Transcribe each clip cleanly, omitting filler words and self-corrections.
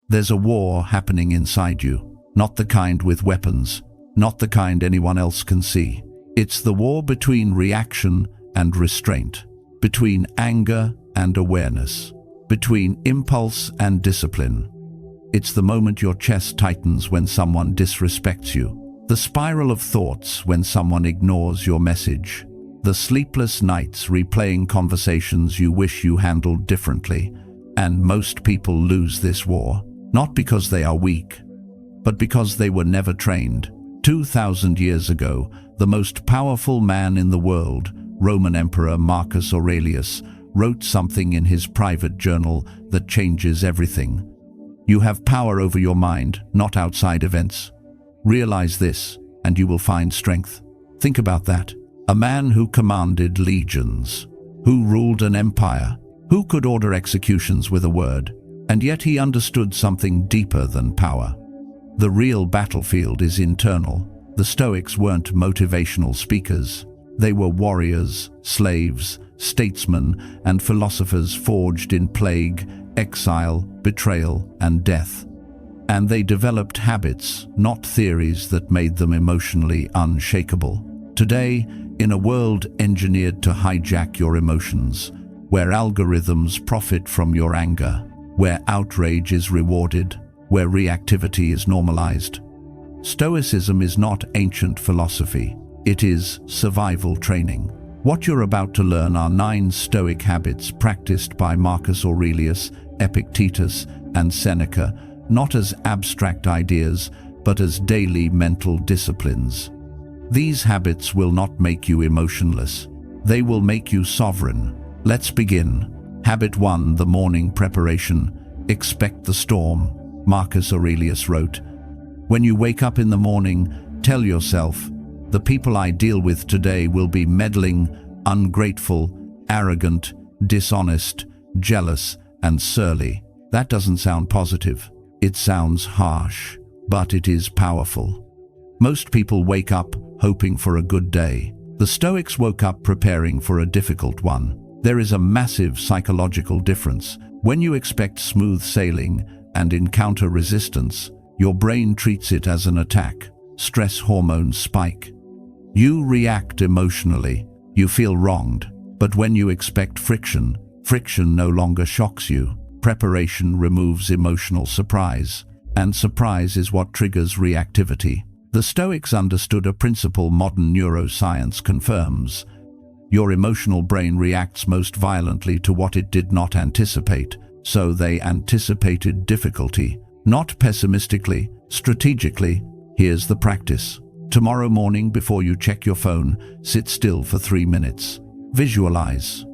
There's a war happening inside you, not the kind with weapons, not the kind anyone else can see. It's the war between reaction and restraint, between anger and awareness, between impulse and discipline. It's the moment your chest tightens when someone disrespects you, the spiral of thoughts when someone ignores your message, the sleepless nights replaying conversations you wish you handled differently. And most people lose this war, not because they are weak, but because they were never trained. 2,000 years ago, the most powerful man in the world, Roman Emperor Marcus Aurelius, wrote something in his private journal that changes everything. You have power over your mind, not outside events. Realize this, and you will find strength. Think about that. A man who commanded legions, who ruled an empire, who could order executions with a word, and yet he understood something deeper than power. The real battlefield is internal. The Stoics weren't motivational speakers. They were warriors, slaves, statesmen, and philosophers forged in plague, exile, betrayal, and death. And they developed habits, not theories, that made them emotionally unshakable. Today, in a world engineered to hijack your emotions, where algorithms profit from your anger, where outrage is rewarded, where reactivity is normalized, Stoicism is not ancient philosophy. It is survival training. What you're about to learn are 9 Stoic habits practiced by Marcus Aurelius, Epictetus, and Seneca, not as abstract ideas, but as daily mental disciplines. These habits will not make you emotionless. They will make you sovereign. Let's begin. Habit 1, the morning preparation. Expect the storm. Marcus Aurelius wrote, "When you wake up in the morning, tell yourself, the people I deal with today will be meddling, ungrateful, arrogant, dishonest, jealous, and surly." That doesn't sound positive. It sounds harsh, but it is powerful. Most people wake up hoping for a good day. The Stoics woke up preparing for a difficult one. There is a massive psychological difference. When you expect smooth sailing and encounter resistance, your brain treats it as an attack. Stress hormones spike. You react emotionally. You feel wronged. But when you expect friction, friction no longer shocks you. Preparation removes emotional surprise, and surprise is what triggers reactivity. The Stoics understood a principle modern neuroscience confirms. Your emotional brain reacts most violently to what it did not anticipate, so they anticipated difficulty. Not pessimistically, strategically. Here's the practice. Tomorrow morning, before you check your phone, sit still for 3 minutes. Visualize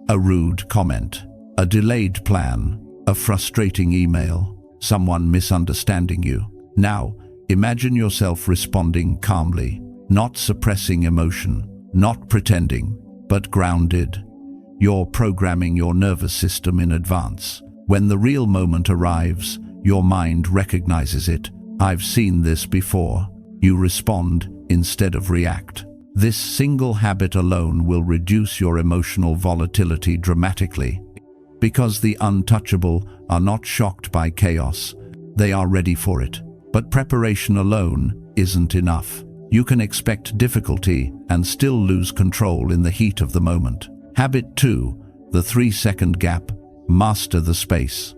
a rude comment, a delayed plan, a frustrating email, someone misunderstanding you. Now, imagine yourself responding calmly, not suppressing emotion, not pretending, but grounded. You're programming your nervous system in advance. When the real moment arrives, your mind recognizes it. I've seen this before. You respond instead of react. This single habit alone will reduce your emotional volatility dramatically. Because the untouchable are not shocked by chaos, they are ready for it. But preparation alone isn't enough. You can expect difficulty and still lose control in the heat of the moment. Habit 2, the 3-second gap. Master the space.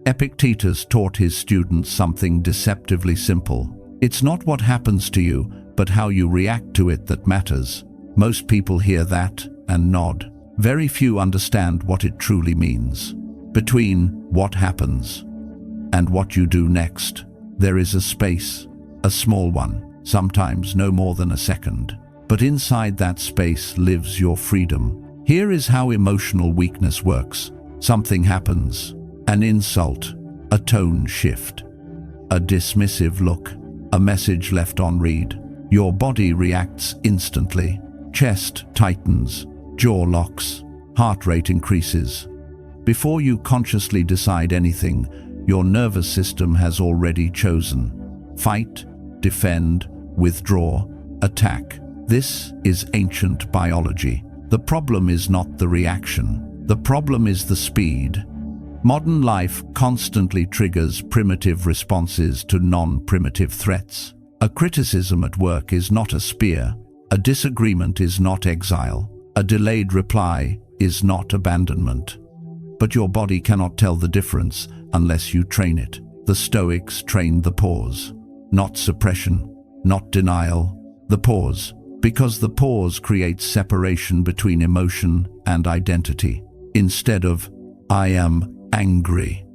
Epictetus taught his students something deceptively simple. It's not what happens to you, but how you react to it that matters. Most people hear that and nod. Very few understand what it truly means. Between what happens and what you do next, there is a space, a small one, sometimes no more than a second. But inside that space lives your freedom. Here is how emotional weakness works. Something happens. An insult, a tone shift, a dismissive look, a message left on read. Your body reacts instantly. Chest tightens, jaw locks, heart rate increases. Before you consciously decide anything, your nervous system has already chosen. Fight, defend, withdraw, attack. This is ancient biology. The problem is not the reaction. The problem is the speed. Modern life constantly triggers primitive responses to non-primitive threats. A criticism at work is not a spear. A disagreement is not exile. A delayed reply is not abandonment. But your body cannot tell the difference unless you train it. The Stoics trained the pause. Not suppression, not denial. The pause. Because the pause creates separation between emotion and identity. Instead of, I am angry,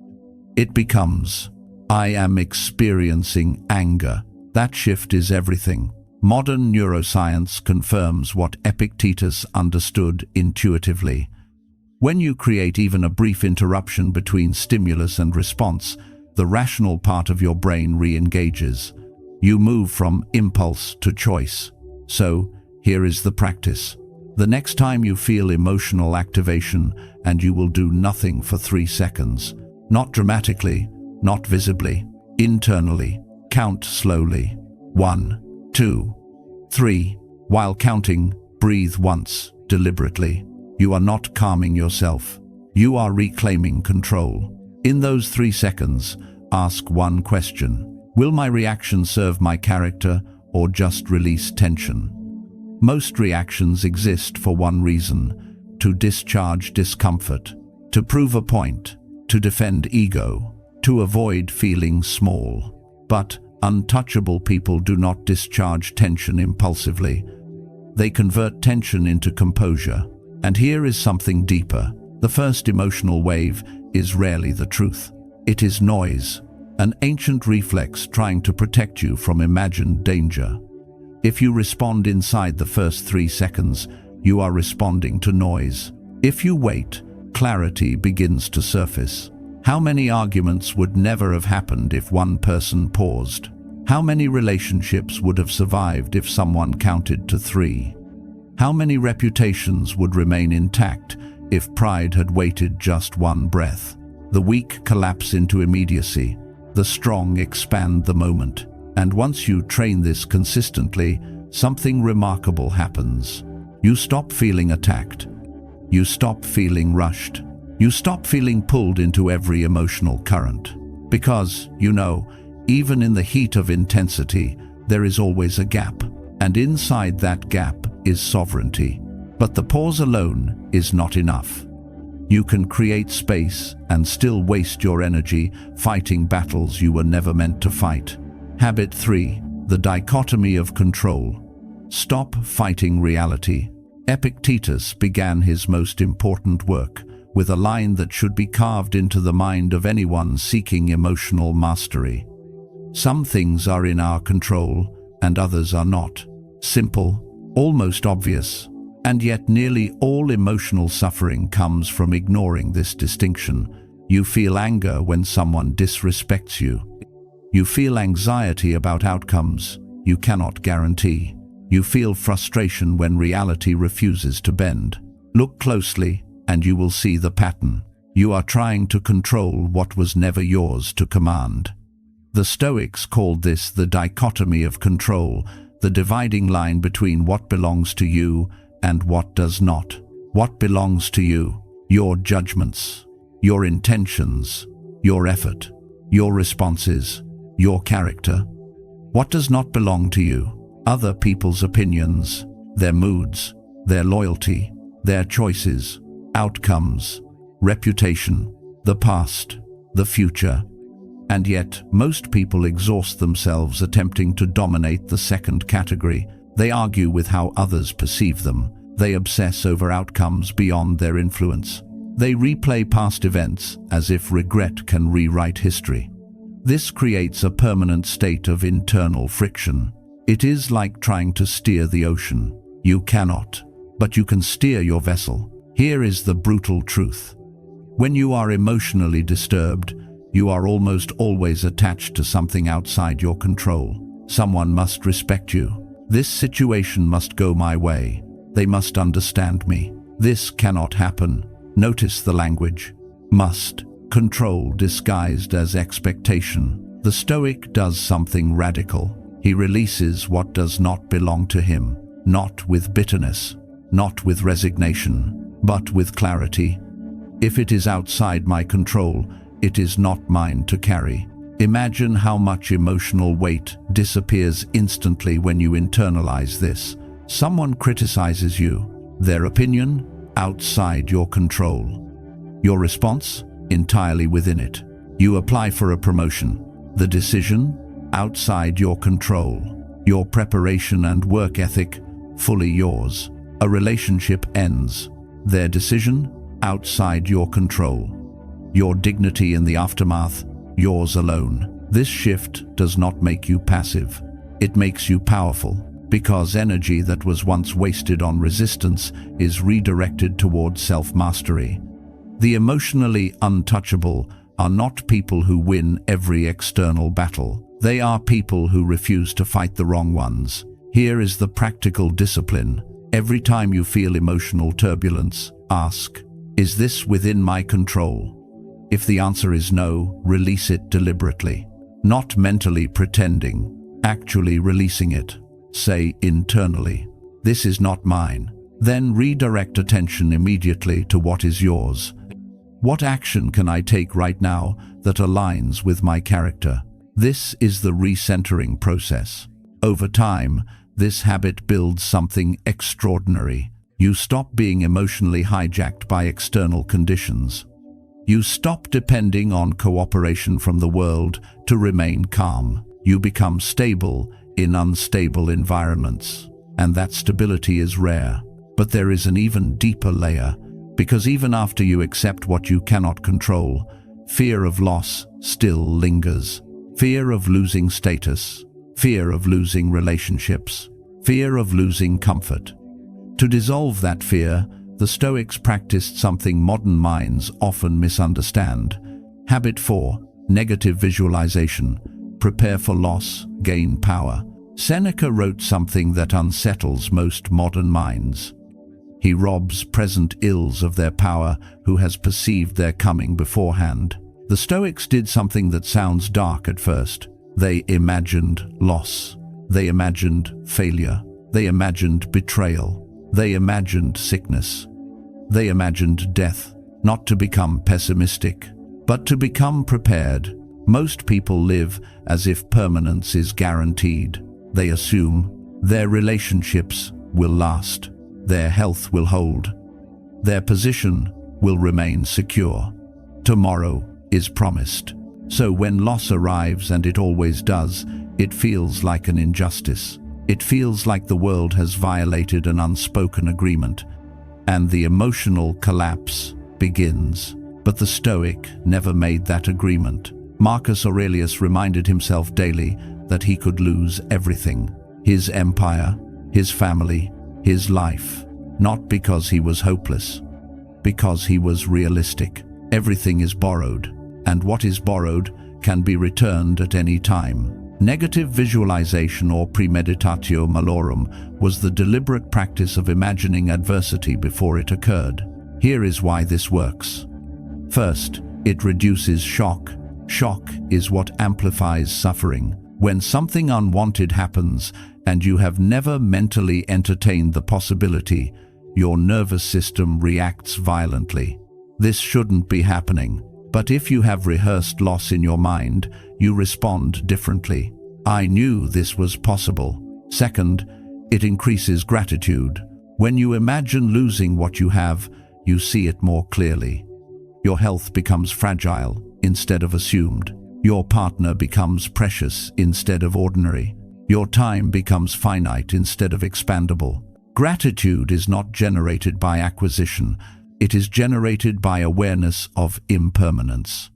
it becomes, I am experiencing anger. That shift is everything. Modern neuroscience confirms what Epictetus understood intuitively. When you create even a brief interruption between stimulus and response, the rational part of your brain re-engages. You move from impulse to choice. So, here is the practice. The next time you feel emotional activation, and you will do nothing for 3 seconds. Not dramatically, not visibly, internally. Count slowly. 1, 2, 3. While counting, breathe once, deliberately. You are not calming yourself. You are reclaiming control. In those 3 seconds, ask one question. Will my reaction serve my character or just release tension? Most reactions exist for one reason: to discharge discomfort, to prove a point, to defend ego, to avoid feeling small. But untouchable people do not discharge tension impulsively. They convert tension into composure. And here is something deeper. The first emotional wave is rarely the truth. It is noise, an ancient reflex trying to protect you from imagined danger. If you respond inside the first 3 seconds, you are responding to noise. If you wait, clarity begins to surface. How many arguments would never have happened if one person paused? How many relationships would have survived if someone counted to 3? How many reputations would remain intact if pride had waited just one breath? The weak collapse into immediacy. The strong expand the moment. And once you train this consistently, something remarkable happens. You stop feeling attacked. You stop feeling rushed. You stop feeling pulled into every emotional current. Because, even in the heat of intensity, there is always a gap. And inside that gap is sovereignty. But the pause alone is not enough. You can create space and still waste your energy fighting battles you were never meant to fight. Habit 3. The dichotomy of control. Stop fighting reality. Epictetus began his most important work with a line that should be carved into the mind of anyone seeking emotional mastery. Some things are in our control and others are not. Simple, almost obvious, and yet nearly all emotional suffering comes from ignoring this distinction. You feel anger when someone disrespects you. You feel anxiety about outcomes you cannot guarantee. You feel frustration when reality refuses to bend. Look closely and you will see the pattern. You are trying to control what was never yours to command. The Stoics called this the dichotomy of control, the dividing line between what belongs to you and what does not. What belongs to you? Your judgments, your intentions, your effort, your responses, your character. What does not belong to you? Other people's opinions, their moods, their loyalty, their choices, outcomes, reputation, the past, the future. And yet, most people exhaust themselves attempting to dominate the second category. They argue with how others perceive them. They obsess over outcomes beyond their influence. They replay past events as if regret can rewrite history. This creates a permanent state of internal friction. It is like trying to steer the ocean. You cannot, but you can steer your vessel. Here is the brutal truth. When you are emotionally disturbed, you are almost always attached to something outside your control. Someone must respect you. This situation must go my way. They must understand me. This cannot happen. Notice the language. Must. Control disguised as expectation. The Stoic does something radical. He releases what does not belong to him, not with bitterness, not with resignation, but with clarity. If it is outside my control, it is not mine to carry. Imagine how much emotional weight disappears instantly when you internalize this. Someone criticizes you. Their opinion, outside your control. Your response, entirely within it. You apply for a promotion. The decision, outside your control. Your preparation and work ethic, fully yours. A relationship ends. Their decision, outside your control. Your dignity in the aftermath, yours alone. This shift does not make you passive. It makes you powerful, because energy that was once wasted on resistance is redirected toward self-mastery. The emotionally untouchable are not people who win every external battle. They are people who refuse to fight the wrong ones. Here is the practical discipline. Every time you feel emotional turbulence, ask, is this within my control? If the answer is no, release it deliberately. Not mentally pretending, actually releasing it. Say internally, this is not mine. Then redirect attention immediately to what is yours. What action can I take right now that aligns with my character? This is the recentering process. Over time, this habit builds something extraordinary. You stop being emotionally hijacked by external conditions. You stop depending on cooperation from the world to remain calm. You become stable in unstable environments. And that stability is rare. But there is an even deeper layer, because even after you accept what you cannot control, fear of loss still lingers. Fear of losing status, fear of losing relationships, fear of losing comfort. To dissolve that fear, the Stoics practiced something modern minds often misunderstand. Habit 4, negative visualization. Prepare for loss, gain power. Seneca wrote something that unsettles most modern minds. He robs present ills of their power who has perceived their coming beforehand. The Stoics did something that sounds dark at first. They imagined loss. They imagined failure. They imagined betrayal. They imagined sickness. They imagined death, not to become pessimistic, but to become prepared. Most people live as if permanence is guaranteed. They assume their relationships will last, their health will hold, their position will remain secure. Tomorrow is promised. So when loss arrives, and it always does, it feels like an injustice. It feels like the world has violated an unspoken agreement, and the emotional collapse begins. But the Stoic never made that agreement. Marcus Aurelius reminded himself daily that he could lose everything: his empire, his family, his life, not because he was hopeless, because he was realistic. Everything is borrowed, and what is borrowed can be returned at any time. Negative visualization, or premeditatio malorum, was the deliberate practice of imagining adversity before it occurred. Here is why this works. First, it reduces shock. Shock is what amplifies suffering. When something unwanted happens and you have never mentally entertained the possibility, your nervous system reacts violently. This shouldn't be happening. But if you have rehearsed loss in your mind, you respond differently. I knew this was possible. Second, it increases gratitude. When you imagine losing what you have, you see it more clearly. Your health becomes fragile instead of assumed. Your partner becomes precious instead of ordinary. Your time becomes finite instead of expandable. Gratitude is not generated by acquisition. It is generated by awareness of impermanence.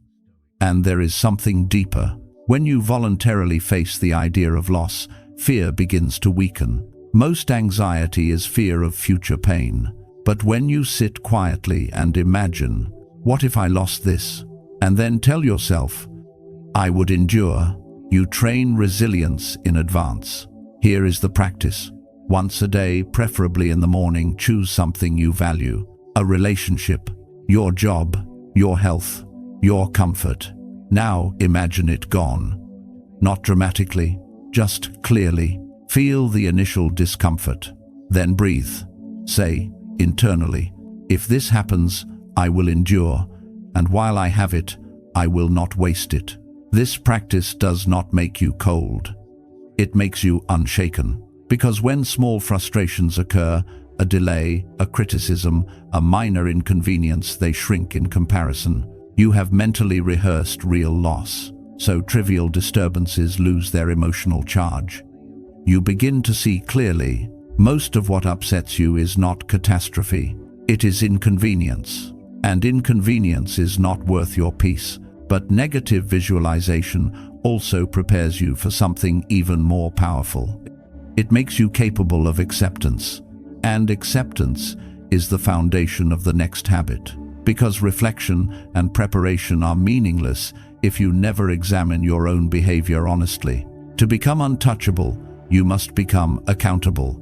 And there is something deeper. When you voluntarily face the idea of loss, fear begins to weaken. Most anxiety is fear of future pain. But when you sit quietly and imagine, what if I lost this? And then tell yourself, I would endure, you train resilience in advance. Here is the practice. Once a day, preferably in the morning, choose something you value. A relationship, your job, your health, your comfort. Now imagine it gone. Not dramatically, just clearly. Feel the initial discomfort. Then breathe. Say, internally, if this happens, I will endure, and while I have it, I will not waste it. This practice does not make you cold. It makes you unshaken, because when small frustrations occur, a delay, a criticism, a minor inconvenience, they shrink in comparison. You have mentally rehearsed real loss, so trivial disturbances lose their emotional charge. You begin to see clearly. Most of what upsets you is not catastrophe. It is inconvenience. And inconvenience is not worth your peace. But negative visualization also prepares you for something even more powerful. It makes you capable of acceptance. And acceptance is the foundation of the next habit. Because reflection and preparation are meaningless if you never examine your own behavior honestly. To become untouchable, you must become accountable.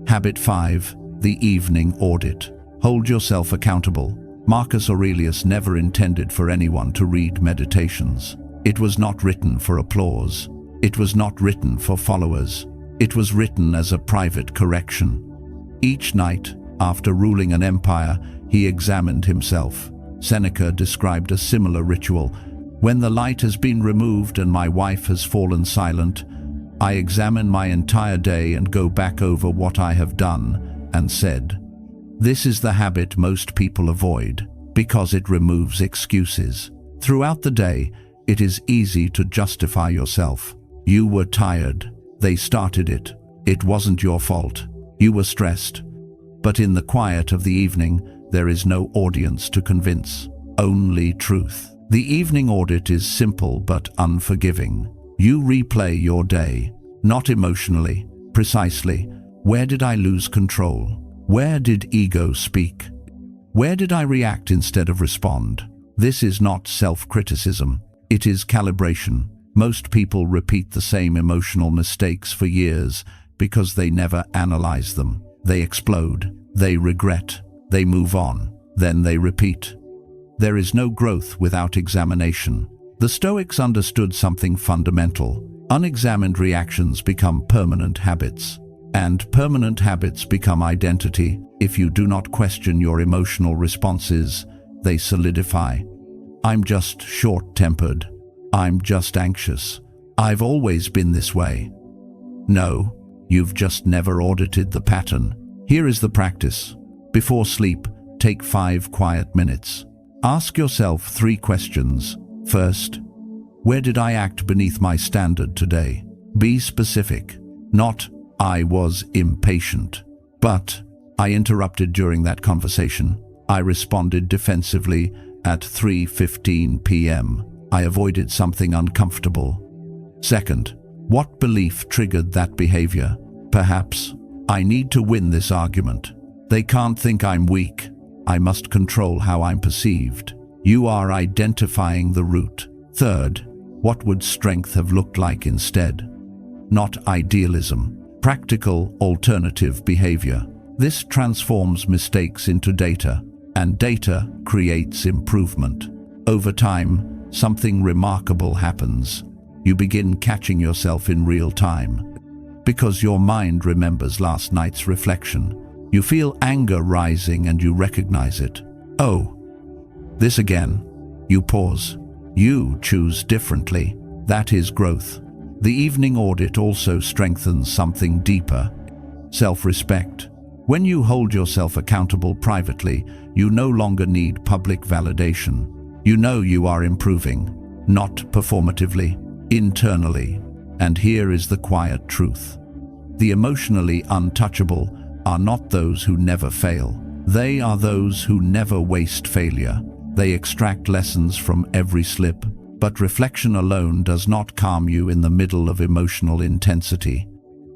Habit 5. The evening audit. Hold yourself accountable. Marcus Aurelius never intended for anyone to read Meditations. It was not written for applause. It was not written for followers. It was written as a private correction. Each night, after ruling an empire, he examined himself. Seneca described a similar ritual. When the light has been removed and my wife has fallen silent, I examine my entire day and go back over what I have done and said. This is the habit most people avoid because it removes excuses. Throughout the day, it is easy to justify yourself. You were tired. They started it. It wasn't your fault. You were stressed. But in the quiet of the evening, there is no audience to convince, only truth. The evening audit is simple but unforgiving. You replay your day, not emotionally, precisely. Where did I lose control? Where did ego speak? Where did I react instead of respond? This is not self-criticism. It is calibration. Most people repeat the same emotional mistakes for years because they never analyze them. They explode. They regret. They move on. Then they repeat. There is no growth without examination. The Stoics understood something fundamental. Unexamined reactions become permanent habits. And permanent habits become identity. If you do not question your emotional responses, they solidify. I'm just short-tempered. I'm just anxious. I've always been this way. No, you've just never audited the pattern. Here is the practice. Before sleep, take 5 quiet minutes. Ask yourself 3 questions. First, where did I act beneath my standard today? Be specific. Not, I was impatient. But, I interrupted during that conversation. I responded defensively at 3:15 p.m. I avoided something uncomfortable. Second, what belief triggered that behavior? Perhaps, I need to win this argument. They can't think I'm weak. I must control how I'm perceived. You are identifying the root. Third, what would strength have looked like instead? Not idealism. Practical, alternative behavior. This transforms mistakes into data, and data creates improvement. Over time, something remarkable happens. You begin catching yourself in real time. Because your mind remembers last night's reflection. You feel anger rising and you recognize it. Oh, this again. You pause. You choose differently. That is growth. The evening audit also strengthens something deeper. Self-respect. When you hold yourself accountable privately, you no longer need public validation. You know you are improving, not performatively, internally. And here is the quiet truth. The emotionally untouchable are not those who never fail. They are those who never waste failure. They extract lessons from every slip. But reflection alone does not calm you in the middle of emotional intensity.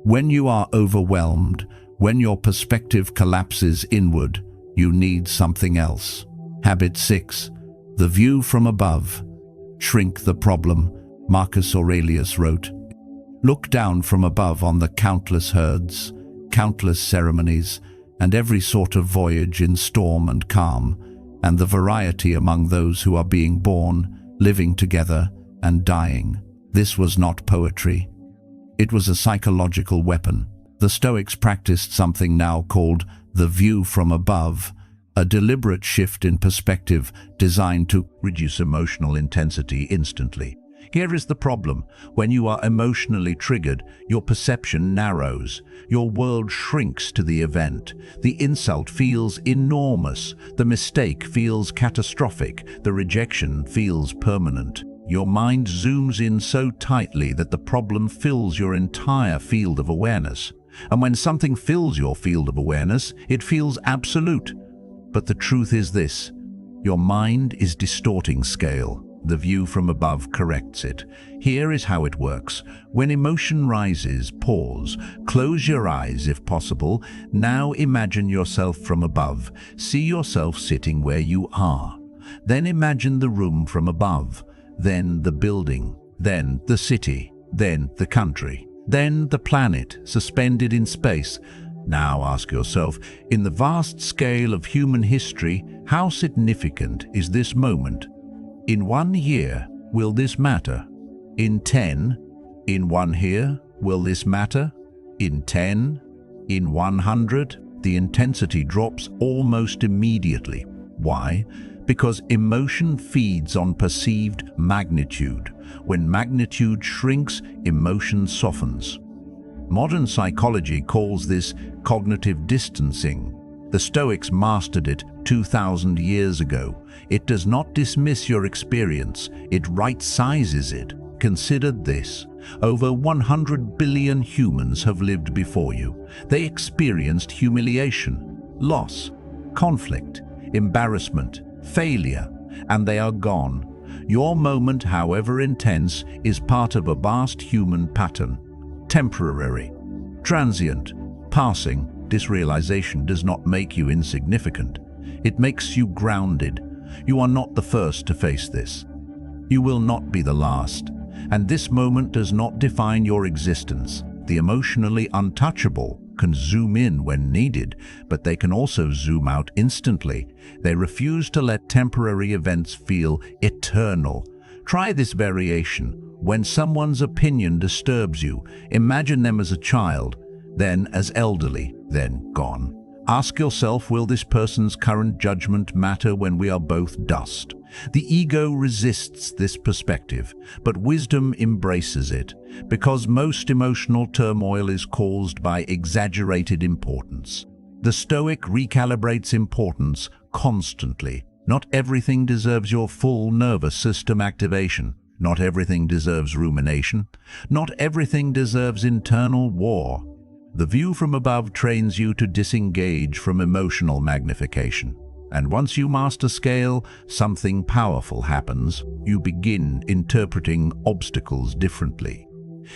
When you are overwhelmed, when your perspective collapses inward, you need something else. Habit 6. The view from above. Shrink the problem, Marcus Aurelius wrote. Look down from above on the countless herds, countless ceremonies, and every sort of voyage in storm and calm, and the variety among those who are being born, living together, and dying. This was not poetry. It was a psychological weapon. The Stoics practiced something now called the view from above, a deliberate shift in perspective designed to reduce emotional intensity instantly. Here is the problem. When you are emotionally triggered, your perception narrows. Your world shrinks to the event. The insult feels enormous. The mistake feels catastrophic. The rejection feels permanent. Your mind zooms in so tightly that the problem fills your entire field of awareness. And when something fills your field of awareness, it feels absolute. But the truth is this: your mind is distorting scale. The view from above corrects it. Here is how it works. When emotion rises, pause. Close your eyes if possible. Now imagine yourself from above. See yourself sitting where you are. Then imagine the room from above. Then the building. Then the city. Then the country. Then the planet, suspended in space. Now ask yourself, in the vast scale of human history, how significant is this moment? In 1 year, will this matter? In 10? In 1 year, will this matter? In 10? In 100? The intensity drops almost immediately. Why? Because emotion feeds on perceived magnitude. When magnitude shrinks, emotion softens. Modern psychology calls this cognitive distancing. The Stoics mastered it 2,000 years ago. It does not dismiss your experience, it right-sizes it. Consider this: over 100 billion humans have lived before you. They experienced humiliation, loss, conflict, embarrassment, failure, and they are gone. Your moment, however intense, is part of a vast human pattern. Temporary, transient, passing. This realization does not make you insignificant. It makes you grounded. You are not the first to face this. You will not be the last. And this moment does not define your existence. The emotionally untouchable can zoom in when needed, but they can also zoom out instantly. They refuse to let temporary events feel eternal. Try this variation. When someone's opinion disturbs you, imagine them as a child, then as elderly, then gone. Ask yourself, will this person's current judgment matter when we are both dust? The ego resists this perspective, but wisdom embraces it, because most emotional turmoil is caused by exaggerated importance. The Stoic recalibrates importance constantly. Not everything deserves your full nervous system activation. Not everything deserves rumination. Not everything deserves internal war. The view from above trains you to disengage from emotional magnification. And once you master scale, something powerful happens. You begin interpreting obstacles differently.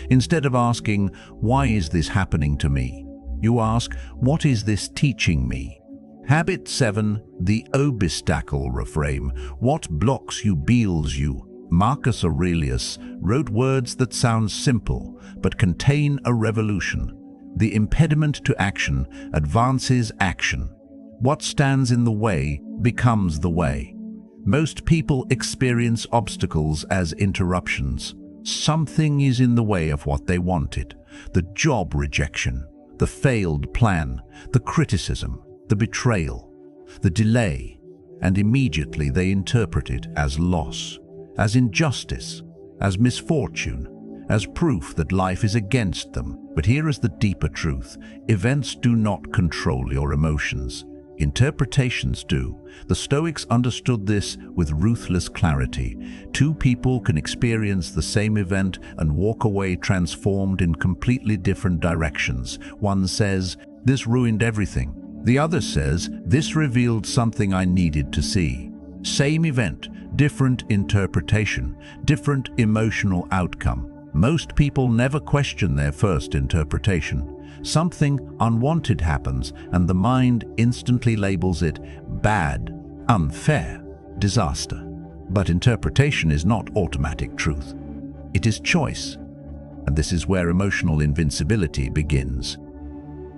Instead of asking, "Why is this happening to me?" you ask, "What is this teaching me?" Habit 7, the obstacle reframe. What blocks you builds you. Marcus Aurelius wrote words that sound simple, but contain a revolution. The impediment to action advances action. What stands in the way becomes the way. Most people experience obstacles as interruptions. Something is in the way of what they wanted. The job rejection, the failed plan, the criticism, the betrayal, the delay, and immediately they interpret it as loss, as injustice, as misfortune, as proof that life is against them. But here is the deeper truth. Events do not control your emotions. Interpretations do. The Stoics understood this with ruthless clarity. Two people can experience the same event and walk away transformed in completely different directions. One says, "This ruined everything." The other says, "This revealed something I needed to see." Same event, different interpretation, different emotional outcome. Most people never question their first interpretation. Something unwanted happens and the mind instantly labels it bad, unfair, disaster. But interpretation is not automatic truth. It is choice. And this is where emotional invincibility begins.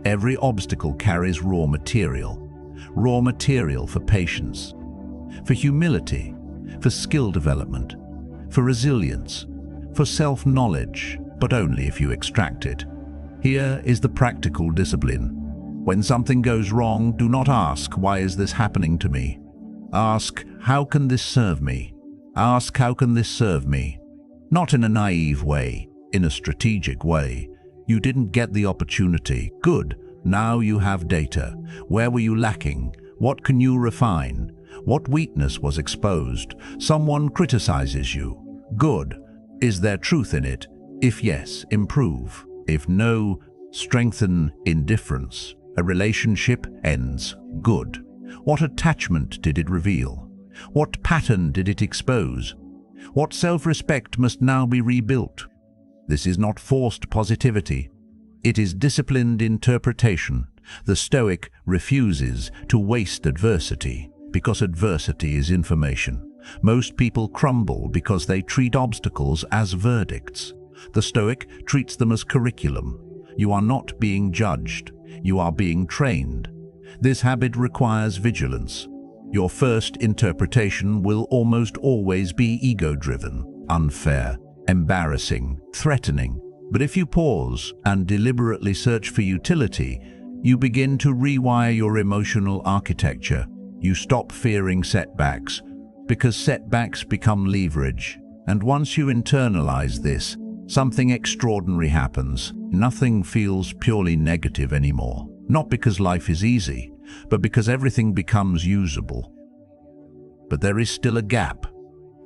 Every obstacle carries raw material for patience, for humility, for skill development, for resilience, for self-knowledge, but only if you extract it. Here is the practical discipline. When something goes wrong, do not ask, "Why is this happening to me?" Ask, "How can this serve me?" Ask, "How can this serve me?" Not in a naive way, in a strategic way. You didn't get the opportunity. Good. Now you have data. Where were you lacking? What can you refine? What weakness was exposed? Someone criticizes you. Good. Is there truth in it? If yes, improve. If no, strengthen indifference. A relationship ends. Good. What attachment did it reveal? What pattern did it expose? What self-respect must now be rebuilt? This is not forced positivity. It is disciplined interpretation. The Stoic refuses to waste adversity, because adversity is information. Most people crumble because they treat obstacles as verdicts. The Stoic treats them as curriculum. You are not being judged. You are being trained. This habit requires vigilance. Your first interpretation will almost always be ego-driven, unfair, embarrassing, threatening. But if you pause and deliberately search for utility, you begin to rewire your emotional architecture. You stop fearing setbacks, because setbacks become leverage. And once you internalize this, something extraordinary happens. Nothing feels purely negative anymore. Not because life is easy, but because everything becomes usable. But there is still a gap.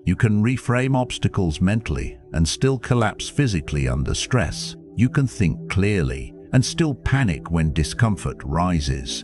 You can reframe obstacles mentally and still collapse physically under stress. You can think clearly and still panic when discomfort rises.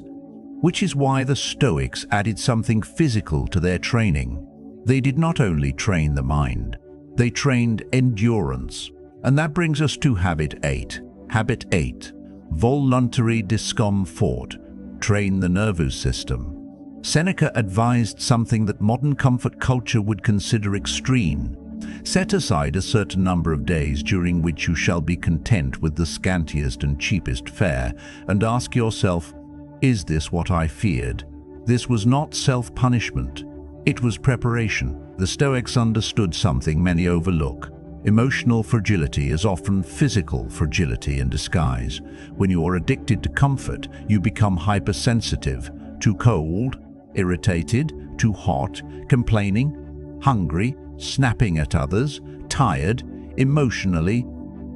Which is why the Stoics added something physical to their training. They did not only train the mind, they trained endurance. And that brings us to Habit 8. Habit 8. Voluntary discomfort. Train the nervous system. Seneca advised something that modern comfort culture would consider extreme. Set aside a certain number of days during which you shall be content with the scantiest and cheapest fare, and ask yourself, is this what I feared? This was not self-punishment. It was preparation. The Stoics understood something many overlook. Emotional fragility is often physical fragility in disguise. When you are addicted to comfort, you become hypersensitive, too cold, irritated, too hot, complaining, hungry, snapping at others, tired, emotionally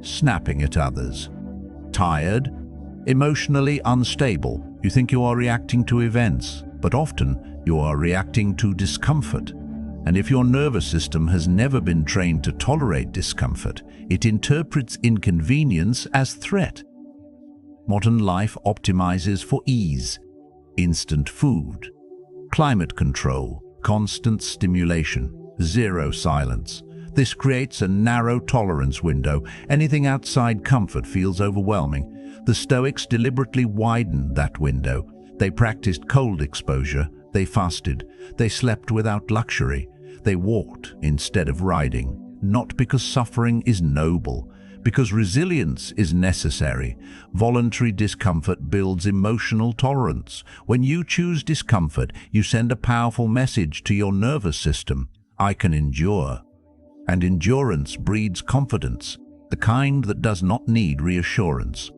snapping at others. Tired, emotionally unstable. You think you are reacting to events, but often you are reacting to discomfort. And if your nervous system has never been trained to tolerate discomfort, it interprets inconvenience as threat. Modern life optimizes for ease, instant food, climate control, constant stimulation, zero silence. This creates a narrow tolerance window. Anything outside comfort feels overwhelming. The Stoics deliberately widened that window. They practiced cold exposure, they fasted, they slept without luxury. They walked instead of riding, not because suffering is noble, because resilience is necessary. Voluntary discomfort builds emotional tolerance. When you choose discomfort, you send a powerful message to your nervous system. I can endure. And endurance breeds confidence, the kind that does not need reassurance.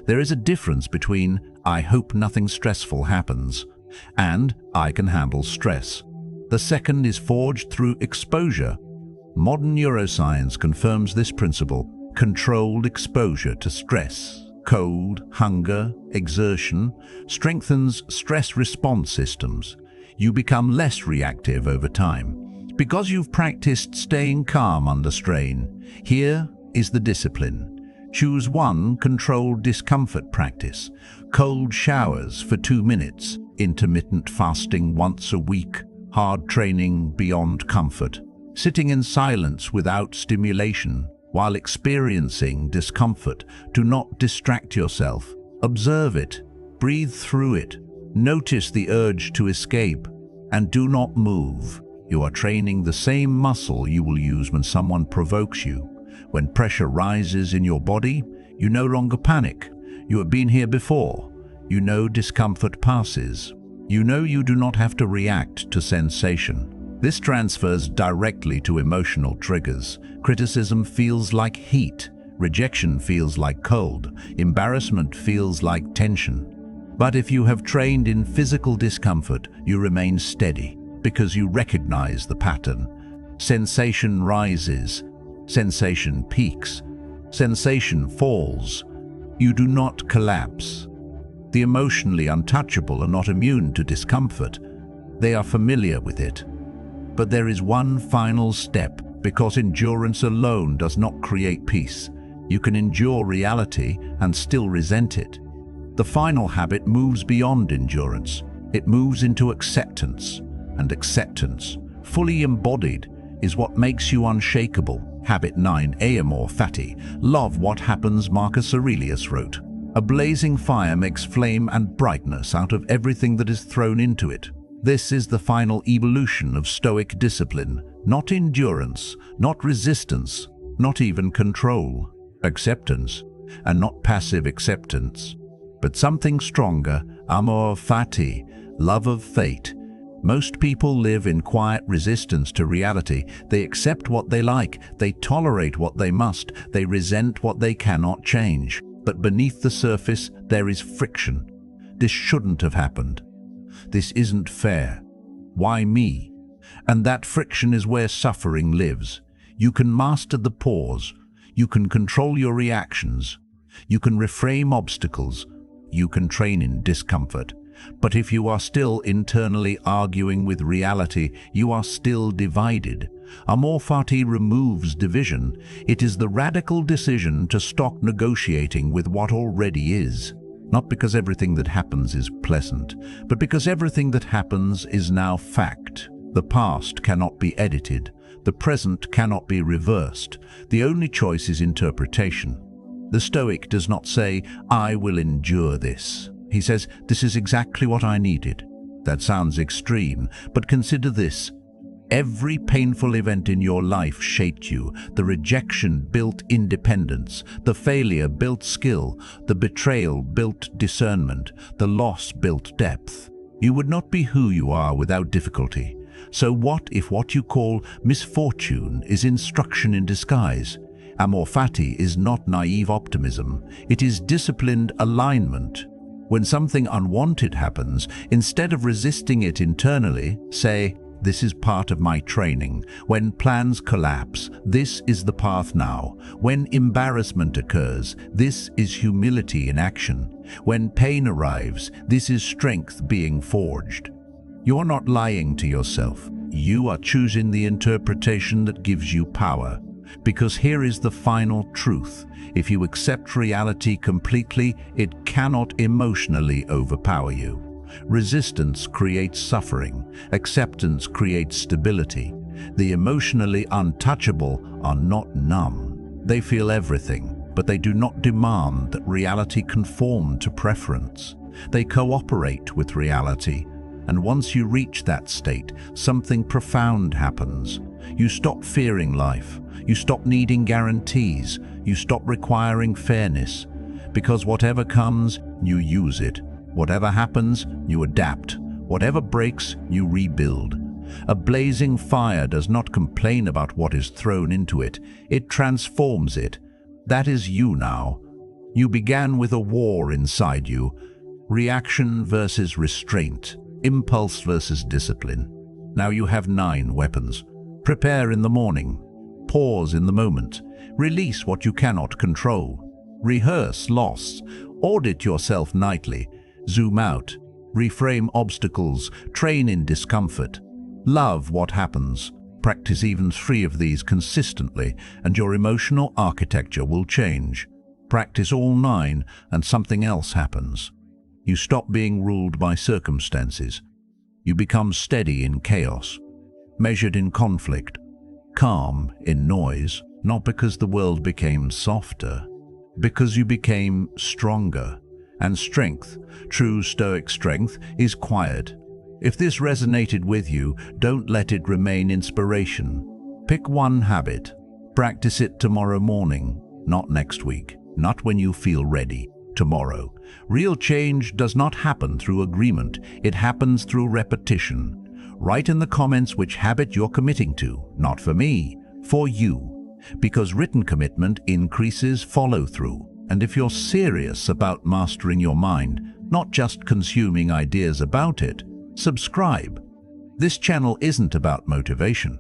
There is a difference between "I hope nothing stressful happens" and "I can handle stress." The second is forged through exposure. Modern neuroscience confirms this principle. Controlled exposure to stress, cold, hunger, exertion, strengthens stress response systems. You become less reactive over time, because you've practiced staying calm under strain. Here is the discipline. Choose one controlled discomfort practice. Cold showers for 2 minutes, intermittent fasting once a week, hard training beyond comfort, sitting in silence without stimulation while experiencing discomfort. Do not distract yourself. Observe it, breathe through it, notice the urge to escape, and do not move. You are training the same muscle you will use when someone provokes you. When pressure rises in your body, you no longer panic. You have been here before. You know discomfort passes. You know you do not have to react to sensation. This transfers directly to emotional triggers. Criticism feels like heat. Rejection feels like cold. Embarrassment feels like tension. But if you have trained in physical discomfort, you remain steady because you recognize the pattern. Sensation rises, sensation peaks, sensation falls. You do not collapse. The emotionally untouchable are not immune to discomfort. They are familiar with it. But there is one final step, because endurance alone does not create peace. You can endure reality and still resent it. The final habit moves beyond endurance. It moves into acceptance, and acceptance, fully embodied, is what makes you unshakable. Habit 9, amor fati. Love what happens, Marcus Aurelius wrote. A blazing fire makes flame and brightness out of everything that is thrown into it. This is the final evolution of Stoic discipline, not endurance, not resistance, not even control. Acceptance, and not passive acceptance, but something stronger, amor fati, love of fate. Most people live in quiet resistance to reality. They accept what they like, they tolerate what they must, they resent what they cannot change. But beneath the surface, there is friction. This shouldn't have happened. This isn't fair. Why me? And that friction is where suffering lives. You can master the pause. You can control your reactions. You can reframe obstacles. You can train in discomfort. But if you are still internally arguing with reality, you are still divided. Amor fati removes division. It is the radical decision to stop negotiating with what already is. Not because everything that happens is pleasant, but because everything that happens is now fact. The past cannot be edited. The present cannot be reversed. The only choice is interpretation. The Stoic does not say, "I will endure this." He says, "This is exactly what I needed." That sounds extreme, but consider this. Every painful event in your life shaped you. The rejection built independence. The failure built skill. The betrayal built discernment. The loss built depth. You would not be who you are without difficulty. So what if what you call misfortune is instruction in disguise? Amor fati is not naive optimism. It is disciplined alignment. When something unwanted happens, instead of resisting it internally, say, "This is part of my training." When plans collapse, this is the path now. When embarrassment occurs, this is humility in action. When pain arrives, this is strength being forged. You are not lying to yourself. You are choosing the interpretation that gives you power. Because here is the final truth. If you accept reality completely, it cannot emotionally overpower you. Resistance creates suffering. Acceptance creates stability. The emotionally untouchable are not numb. They feel everything, but they do not demand that reality conform to preference. They cooperate with reality. And once you reach that state, something profound happens. You stop fearing life. You stop needing guarantees. You stop requiring fairness. Because whatever comes, you use it. Whatever happens, you adapt. Whatever breaks, you rebuild. A blazing fire does not complain about what is thrown into it. It transforms it. That is you now. You began with a war inside you. Reaction versus restraint. Impulse versus discipline. Now you have 9 weapons. Prepare in the morning. Pause in the moment. Release what you cannot control. Rehearse loss. Audit yourself nightly. Zoom out. Reframe obstacles. Train in discomfort. Love what happens. Practice even 3 of these consistently, and your emotional architecture will change. Practice all 9, and something else happens. You stop being ruled by circumstances. You become steady in chaos, measured in conflict, calm in noise, not because the world became softer, because you became stronger. And strength, true Stoic strength, is quiet. If this resonated with you, don't let it remain inspiration. Pick one habit. Practice it tomorrow morning, not next week, not when you feel ready. Tomorrow. Real change does not happen through agreement. It happens through repetition. Write in the comments which habit you're committing to. Not for me, for you. Because written commitment increases follow-through. And if you're serious about mastering your mind, not just consuming ideas about it. Subscribe. This channel isn't about motivation.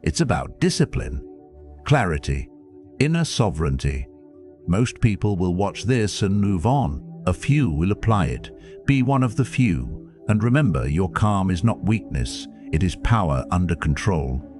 It's about discipline, clarity, inner sovereignty. Most people will watch this and move on. A few will apply it. Be one of the few. And remember, your calm is not weakness. It is power under control.